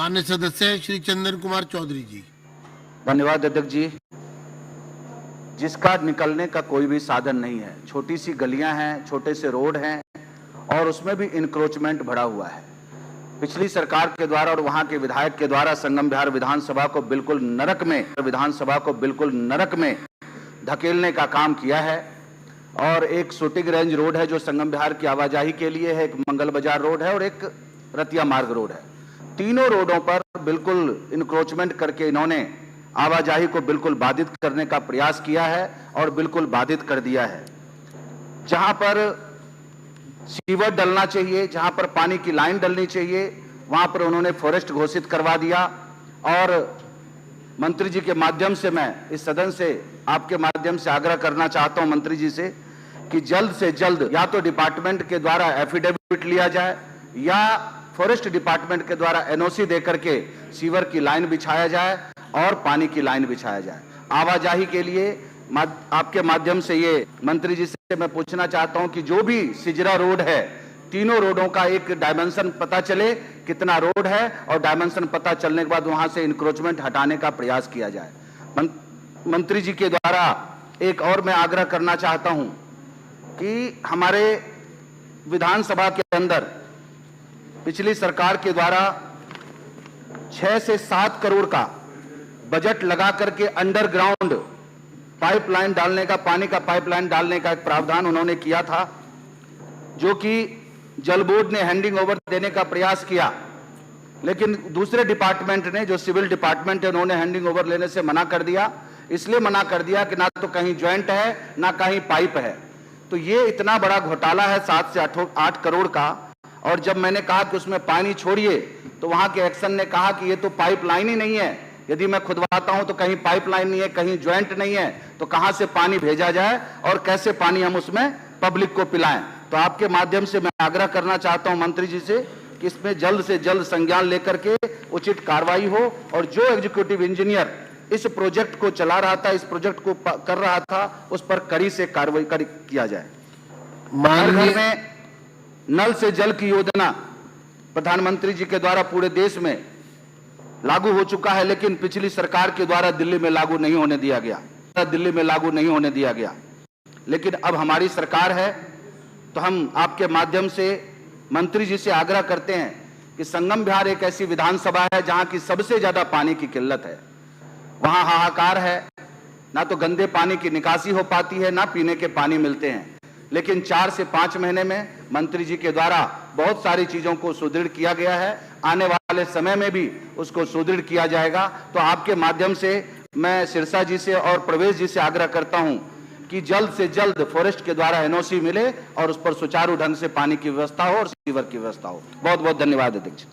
मान्य सदस्य श्री चंदन कुमार चौधरी जी। धन्यवाद अध्यक्ष जी। जिसका निकलने का कोई भी साधन नहीं है, छोटी सी गलियां हैं, छोटे से रोड हैं और उसमें भी इंक्रोचमेंट बढ़ा हुआ है। पिछली सरकार के द्वारा और वहां के विधायक के द्वारा संगम बिहार विधानसभा को बिल्कुल नरक में धकेलने का काम किया है। और एक शूटिंग रेंज रोड है जो संगम बिहार की आवाजाही के लिए है, एक मंगल बाजार रोड है और एक रतिया मार्ग रोड है। तीनों रोडों पर बिल्कुल इंक्रोचमेंट करके इन्होंने आवाजाही को बिल्कुल बाधित करने का प्रयास किया है और बिल्कुल बाधित कर दिया है। जहां पर सीवर डलना चाहिए, जहां पर पानी की लाइन डलनी चाहिए, वहां पर उन्होंने फॉरेस्ट घोषित करवा दिया। और मंत्री जी के माध्यम से मैं इस सदन से आपके माध्यम से आग्रह करना चाहता हूं मंत्री जी से कि जल्द से जल्द या तो डिपार्टमेंट के द्वारा एफिडेविट लिया जाए या फॉरेस्ट डिपार्टमेंट के द्वारा एनओसी देकर के सीवर की लाइन बिछाया जाए और पानी की लाइन बिछाया जाए। आवाजाही के लिए आपके माध्यम से ये मंत्री जी से मैं पूछना चाहता हूं कि जो भी सिजरा रोड है, तीनों रोडों का एक डायमेंशन पता चले कितना रोड है और डायमेंशन पता चलने के बाद वहां से इंक्रोचमेंट हटाने का प्रयास किया जाए। मंत्री जी के द्वारा एक और मैं आग्रह करना चाहता हूं कि हमारे विधानसभा के अंदर पिछली सरकार के द्वारा 6 से 7 करोड़ का बजट लगा करके अंडरग्राउंड पाइपलाइन डालने का, पानी का पाइपलाइन डालने का एक प्रावधान उन्होंने किया था, जो कि जल बोर्ड ने हैंडिंग ओवर देने का प्रयास किया। लेकिन दूसरे डिपार्टमेंट ने, जो सिविल डिपार्टमेंट है, उन्होंने हैंडिंग ओवर लेने से मना कर दिया। इसलिए मना कर दिया कि ना तो कहीं ज्वाइंट है ना कहीं पाइप है। तो ये इतना बड़ा घोटाला है 7 से 8 करोड़ का। और जब मैंने कहा कि उसमें पानी छोड़िए तो वहां के एक्शन ने कहा कि ये तो पाइपलाइन ही नहीं है, यदि मैं खुदवाता हूं तो कहीं पाइपलाइन नहीं है, कहीं ज्वाइंट नहीं है, तो कहां से पानी भेजा जाए और कैसे पानी हम उसमें पब्लिक को पिलाएं। तो आपके माध्यम से मैं आग्रह करना चाहता हूं मंत्री जी से कि इसमें जल्द से जल्द संज्ञान लेकर के उचित कार्रवाई हो और जो एग्जीक्यूटिव इंजीनियर इस प्रोजेक्ट को चला रहा था, इस प्रोजेक्ट को कर रहा था, उस पर कड़ी से कार्रवाई किया जाए। हर घर में नल से जल की योजना प्रधानमंत्री जी के द्वारा पूरे देश में लागू हो चुका है, लेकिन पिछली सरकार के द्वारा दिल्ली में लागू नहीं होने दिया गया। लेकिन अब हमारी सरकार है तो हम आपके माध्यम से मंत्री जी से आग्रह करते हैं कि संगम बिहार एक ऐसी विधानसभा है जहां की सबसे ज्यादा पानी की किल्लत है। वहां हाहाकार है, ना तो गंदे पानी की निकासी हो पाती है, ना पीने के पानी मिलते हैं। लेकिन 4 से 5 महीने में मंत्री जी के द्वारा बहुत सारी चीजों को सुदृढ़ किया गया है। आने वाले समय में भी उसको सुदृढ़ किया जाएगा। तो आपके माध्यम से मैं सिरसा जी से और प्रवेश जी से आग्रह करता हूं कि जल्द से जल्द फॉरेस्ट के द्वारा एनओसी मिले और उस पर सुचारू ढंग से पानी की व्यवस्था हो और सीवर की व्यवस्था हो। बहुत बहुत धन्यवाद अध्यक्ष।